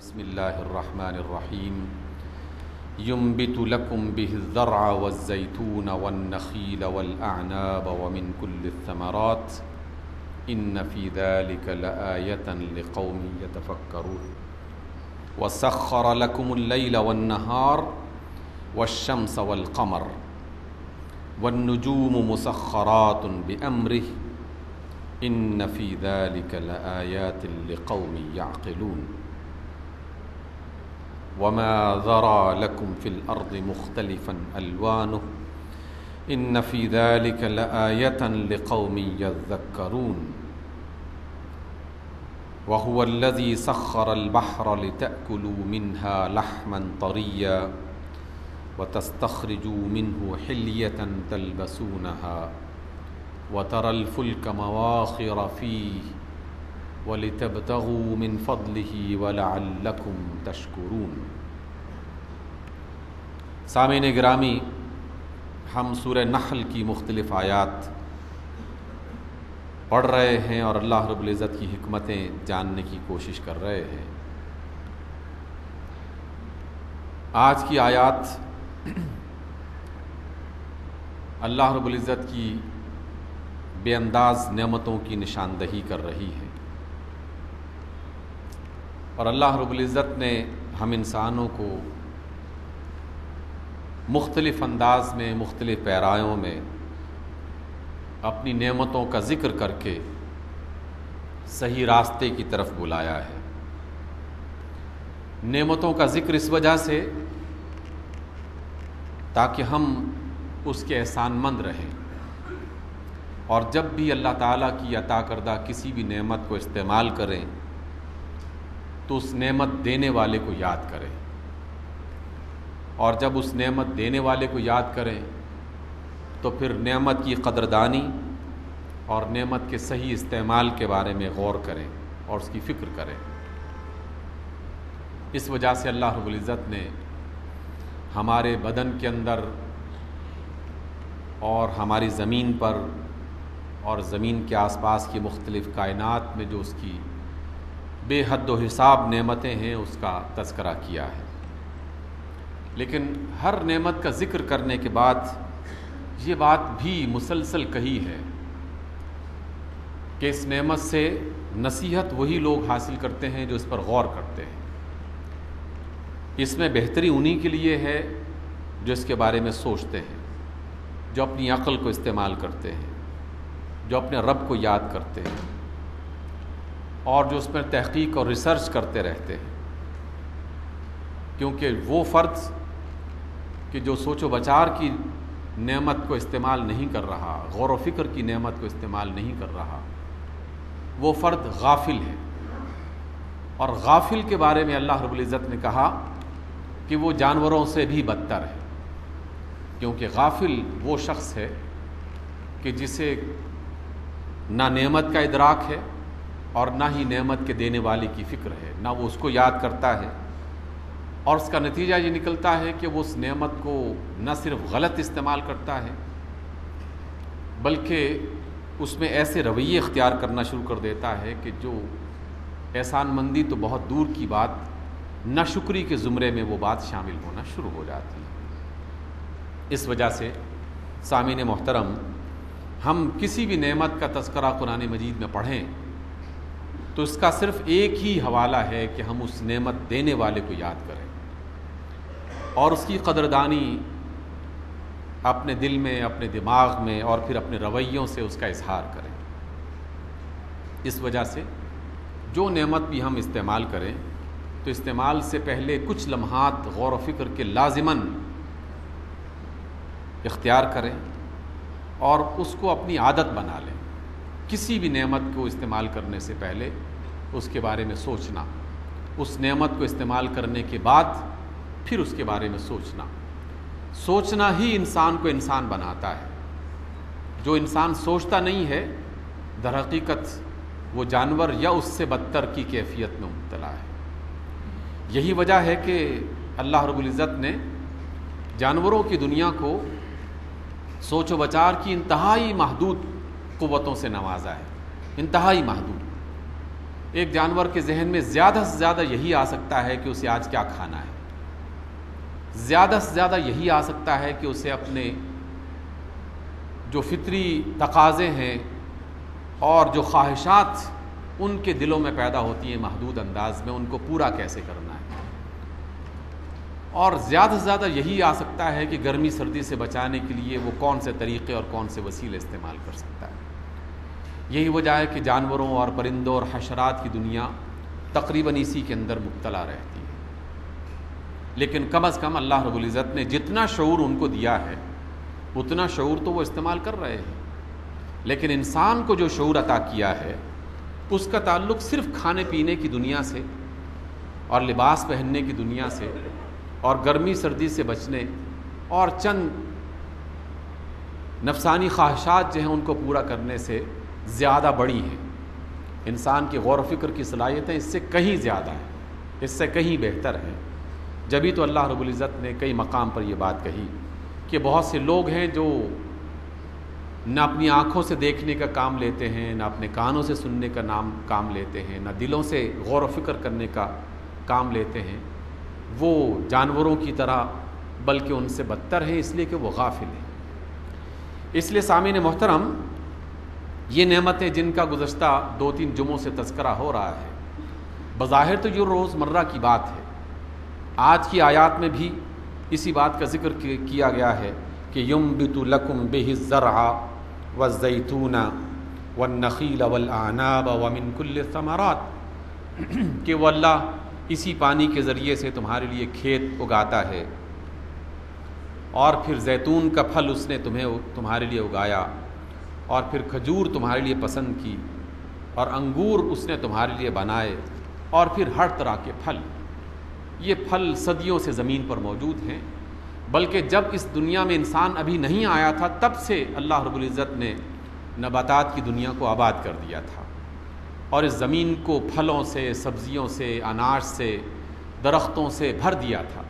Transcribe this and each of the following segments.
بسم اللہ الرحمن الرحیم ينبت لكم به الزرع والزيتون والنخيل والأعناب ومن كل الثمرات إن في ذلك لآية لقوم يتفكرون وسخر لكم الليل والنهار والشمس والقمر والنجوم مسخرات بأمره إن في ذلك لآيات لقوم يعقلون وما ذرى لكم في الأرض مختلفا ألوانه إن في ذلك لآية لقوم يذكرون وهو الذي سخر البحر لتأكلوا منها لحما طريا وتستخرجوا منه حلية تلبسونها وترى الفلك مواخر فيه وَلِتَبْتَغُوا مِنْ فَضْلِهِ وَلَعَلَّكُمْ تَشْكُرُونَ۔ سامعین گرامی، ہم سورہ نحل کی مختلف آیات پڑھ رہے ہیں اور اللہ رب العزت کی حکمتیں جاننے کی کوشش کر رہے ہیں۔ آج کی آیات اللہ رب العزت کی بے انداز نعمتوں کی نشاندہی کر رہی ہے، اور اللہ رب العزت نے ہم انسانوں کو مختلف انداز میں، مختلف پیرایوں میں اپنی نعمتوں کا ذکر کر کے صحیح راستے کی طرف بلایا ہے۔ نعمتوں کا ذکر اس وجہ سے تاکہ ہم اس کے احسان مند رہیں، اور جب بھی اللہ تعالیٰ کی عطا کردہ کسی بھی نعمت کو استعمال کریں تو اس نعمت دینے والے کو یاد کریں، اور جب اس نعمت دینے والے کو یاد کریں تو پھر نعمت کی قدردانی اور نعمت کے صحیح استعمال کے بارے میں غور کریں اور اس کی فکر کریں۔ اس وجہ سے اللہ رب العزت نے ہمارے بدن کے اندر اور ہماری زمین پر اور زمین کے آس پاس کی مختلف کائنات میں جو اس کی بے حد و حساب نعمتیں ہیں اس کا تذکرہ کیا ہے۔ لیکن ہر نعمت کا ذکر کرنے کے بعد یہ بات بھی مسلسل کہی ہے کہ اس نعمت سے نصیحت وہی لوگ حاصل کرتے ہیں جو اس پر غور کرتے ہیں۔ اس میں بہتری انہی کے لیے ہے جو اس کے بارے میں سوچتے ہیں، جو اپنی عقل کو استعمال کرتے ہیں، جو اپنے رب کو یاد کرتے ہیں، اور جو اس پر تحقیق اور ریسرچ کرتے رہتے ہیں۔ کیونکہ وہ فرد کہ جو سوچ و بچار کی نعمت کو استعمال نہیں کر رہا، غور و فکر کی نعمت کو استعمال نہیں کر رہا، وہ فرد غافل ہے، اور غافل کے بارے میں اللہ رب العزت نے کہا کہ وہ جانوروں سے بھی بدتر ہے، کیونکہ غافل وہ شخص ہے کہ جسے نہ نعمت کا ادراک ہے اور نہ ہی نعمت کے دینے والے کی فکر ہے، نہ وہ اس کو یاد کرتا ہے، اور اس کا نتیجہ یہ نکلتا ہے کہ وہ اس نعمت کو نہ صرف غلط استعمال کرتا ہے بلکہ اس میں ایسے رویے اختیار کرنا شروع کر دیتا ہے کہ جو احسان مندی تو بہت دور کی بات، ناشکری کے زمرے میں وہ بات شامل ہونا شروع ہو جاتی ہے۔ اس وجہ سے سامعین محترم، ہم کسی بھی نعمت کا تذکرہ قرآن مجید میں پڑھیں تو اس کا صرف ایک ہی حوالہ ہے کہ ہم اس نعمت دینے والے کو یاد کریں اور اس کی قدردانی اپنے دل میں، اپنے دماغ میں اور پھر اپنے رویوں سے اس کا اظہار کریں۔ اس وجہ سے جو نعمت بھی ہم استعمال کریں تو استعمال سے پہلے کچھ لمحات غور و فکر کے لازماً اختیار کریں اور اس کو اپنی عادت بنا لیں۔ کسی بھی نعمت کو استعمال کرنے سے پہلے اس کے بارے میں سوچنا، اس نعمت کو استعمال کرنے کے بعد پھر اس کے بارے میں سوچنا ہی انسان کو انسان بناتا ہے۔ جو انسان سوچتا نہیں ہے در حقیقت وہ جانور یا اس سے بدتر کی کیفیت میں مبتلا ہے۔ یہی وجہ ہے کہ اللہ رب العزت نے جانوروں کی دنیا کو سوچ و بچار کی انتہائی محدود قوتوں سے نوازا ہے، انتہائی محدود۔ ایک جانور کے ذہن میں زیادہ سے زیادہ یہی آ سکتا ہے کہ اسے آج کیا کھانا ہے، زیادہ سے زیادہ یہی آ سکتا ہے کہ اسے اپنے جو فطری تقاضے ہیں اور جو خواہشات ان کے دلوں میں پیدا ہوتی ہیں محدود انداز میں، ان کو پورا کیسے کرنا ہے، اور زیادہ سے زیادہ یہی آ سکتا ہے کہ گرمی سردی سے بچانے کے لیے وہ کون سے طریقے اور کون سے وسیلے استعمال کر سکتا ہے۔ یہی وجہ ہے کہ جانوروں اور پرندوں اور حشرات کی دنیا تقریباً اسی کے اندر مبتلا رہتی ہے، لیکن کم از کم اللہ رب العزت نے جتنا شعور ان کو دیا ہے اتنا شعور تو وہ استعمال کر رہے ہیں، لیکن انسان کو جو شعور عطا کیا ہے اس کا تعلق صرف کھانے پینے کی دنیا سے اور لباس پہننے کی دنیا سے اور گرمی سردی سے بچنے اور چند نفسانی خواہشات جو ہیں ان کو پورا کرنے سے زیادہ بڑی ہیں۔ انسان کی غور و فکر کی صلاحیتیں اس سے کہیں زیادہ ہیں، اس سے کہیں بہتر ہیں۔ جبھی تو اللہ رب العزت نے کئی مقام پر یہ بات کہی کہ بہت سے لوگ ہیں جو نہ اپنی آنکھوں سے دیکھنے کا کام لیتے ہیں، نہ اپنے کانوں سے سننے کا کام لیتے ہیں، نہ دلوں سے غور و فکر کرنے کا کام لیتے ہیں، وہ جانوروں کی طرح بلکہ ان سے بدتر ہیں، اس لیے کہ وہ غافل ہیں۔ اس لیے سامعین محترم، یہ نعمتیں جن کا گزشتہ 2-3 جمعوں سے تذکرہ ہو رہا ہے، بظاہر تو یہ روزمرہ کی بات ہے۔ آج کی آیات میں بھی اسی بات کا ذکر کیا گیا ہے کہ ينبت لكم به الزرع والزيتون والنخيل والأعناب ومن كل الثمرات، کہ وہ اللہ اسی پانی کے ذریعے سے تمہارے لیے کھیت اگاتا ہے، اور پھر زیتون کا پھل اس نے تمہارے لیے اگایا، اور پھر کھجور تمہارے لیے پسند کی، اور انگور اس نے تمہارے لیے بنائے، اور پھر ہر طرح کے پھل۔ یہ پھل صدیوں سے زمین پر موجود ہیں، بلکہ جب اس دنیا میں انسان ابھی نہیں آیا تھا تب سے اللہ رب العزت نے نباتات کی دنیا کو آباد کر دیا تھا، اور اس زمین کو پھلوں سے، سبزیوں سے، اناج سے، درختوں سے بھر دیا تھا۔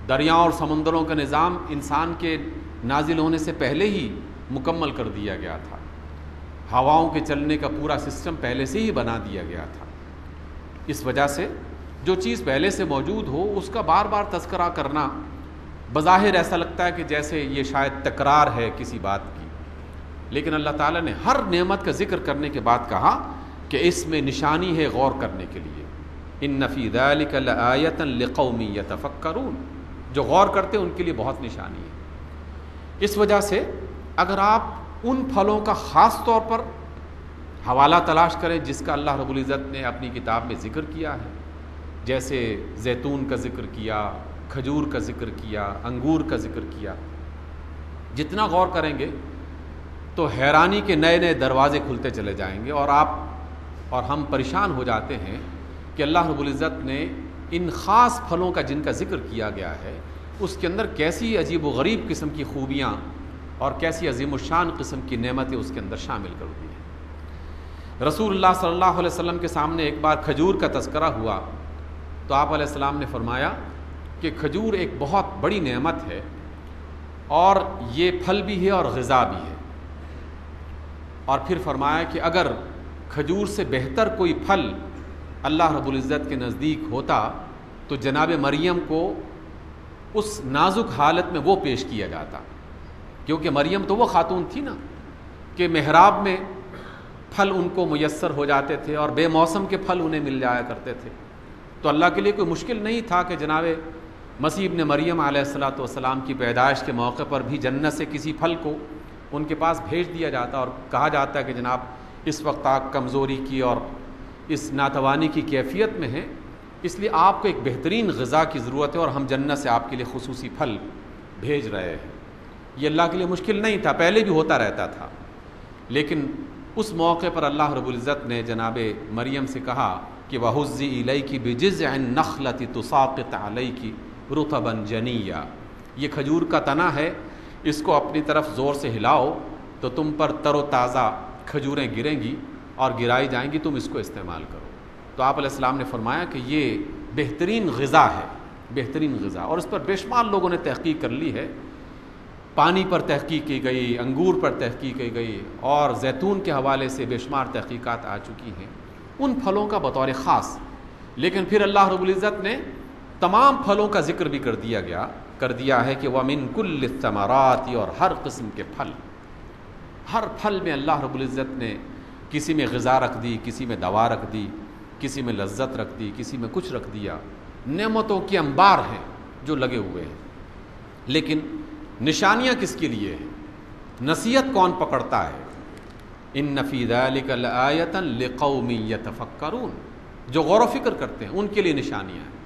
دریاؤں اور سمندروں کا نظام انسان کے نازل ہونے سے پہلے ہی مکمل کر دیا گیا تھا، ہواؤں کے چلنے کا پورا سسٹم پہلے سے ہی بنا دیا گیا تھا۔ اس وجہ سے جو چیز پہلے سے موجود ہو اس کا بار بار تذکرہ کرنا بظاہر ایسا لگتا ہے کہ جیسے یہ شاید تکرار ہے کسی بات کی، لیکن اللہ تعالیٰ نے ہر نعمت کا ذکر کرنے کے بعد کہا کہ اس میں نشانی ہے غور کرنے کے لیے، ان فی ذلک لآیۃ لقوم یتفکرون، جو غور کرتے ہیں ان کے لیے بہت نشانی ہے۔ اس وجہ سے اگر آپ ان پھلوں کا خاص طور پر حوالہ تلاش کریں جس کا اللہ رب العزت نے اپنی کتاب میں ذکر کیا ہے، جیسے زیتون کا ذکر کیا، کھجور کا ذکر کیا، انگور کا ذکر کیا، جتنا غور کریں گے تو حیرانی کے نئے نئے دروازے کھلتے چلے جائیں گے، اور آپ اور ہم پریشان ہو جاتے ہیں کہ اللہ رب العزت نے ان خاص پھلوں کا جن کا ذکر کیا گیا ہے اس کے اندر کیسی عجیب و غریب قسم کی خوبیاں اور کیسی عظیم الشان قسم کی نعمتیں اس کے اندر شامل کر دی ہیں۔ رسول اللہ صلی اللہ علیہ وسلم کے سامنے ایک بار کھجور کا تذکرہ ہوا تو آپ علیہ السلام نے فرمایا کہ کھجور ایک بہت بڑی نعمت ہے، اور یہ پھل بھی ہے اور غذا بھی ہے، اور پھر فرمایا کہ اگر کھجور سے بہتر کوئی پھل اللہ رب العزت کے نزدیک ہوتا تو جناب مریم کو اس نازک حالت میں وہ پیش کیا جاتا، کیونکہ مریم تو وہ خاتون تھی نا کہ محراب میں پھل ان کو میسر ہو جاتے تھے اور بے موسم کے پھل انہیں مل جایا کرتے تھے، تو اللہ کے لیے کوئی مشکل نہیں تھا کہ جناب مسیح ابن مریم علیہ الصلاۃ والسلام کی پیدائش کے موقع پر بھی جنت سے کسی پھل کو ان کے پاس بھیج دیا جاتا اور کہا جاتا کہ جناب اس وقت آپ کمزوری کی اور اس ناتوانی کی کیفیت میں ہیں، اس لیے آپ کو ایک بہترین غذا کی ضرورت ہے اور ہم جنت سے آپ کے لیے خصوصی پھل بھیج رہے ہیں۔ یہ اللہ کے لیے مشکل نہیں تھا، پہلے بھی ہوتا رہتا تھا، لیکن اس موقع پر اللہ رب العزت نے جناب مریم سے کہا کہ وَهُزِّ إِلَيْكِ بِجِذْعِ النَّخْلَةِ تُسَاقِطْ عَلَيْكِ رُطَبًا جَنِيًّا، یہ کھجور کا تنا ہے، اس کو اپنی طرف زور سے ہلاؤ تو تم پر تر و تازہ کھجوریں گریں گی اور گرائی جائیں گی، تم اس کو استعمال کرو۔ تو آپ علیہ السلام نے فرمایا کہ یہ بہترین غذا ہے، بہترین غذا، اور اس پر بے شمار لوگوں نے تحقیق کر لی ہے، پانی پر تحقیق کی گئی، انگور پر تحقیق کی گئی، اور زیتون کے حوالے سے بے شمار تحقیقات آ چکی ہیں، ان پھلوں کا بطور خاص. لیکن پھر اللہ رب العزت نے تمام پھلوں کا ذکر بھی کر دیا ہے کہ وَمِن كُلِّ الثَّمَرَاتِ، اور ہر قسم کے پھل، ہر پھل میں اللہ رب العزت نے کسی میں غذا رکھ دی، کسی میں دوا رکھ دی، کسی میں لذت رکھ دی، کسی میں کچھ رکھ دیا. نعمتوں کے انبار ہیں جو لگے ہوئے ہیں. لیکن نشانیاں کس کے لیے ہیں؟ نصیحت کون پکڑتا ہے؟ ان فی ذلک لآیۃ لقوم یتفکرون، جو غور و فکر کرتے ہیں ان کے لیے نشانیاں ہیں.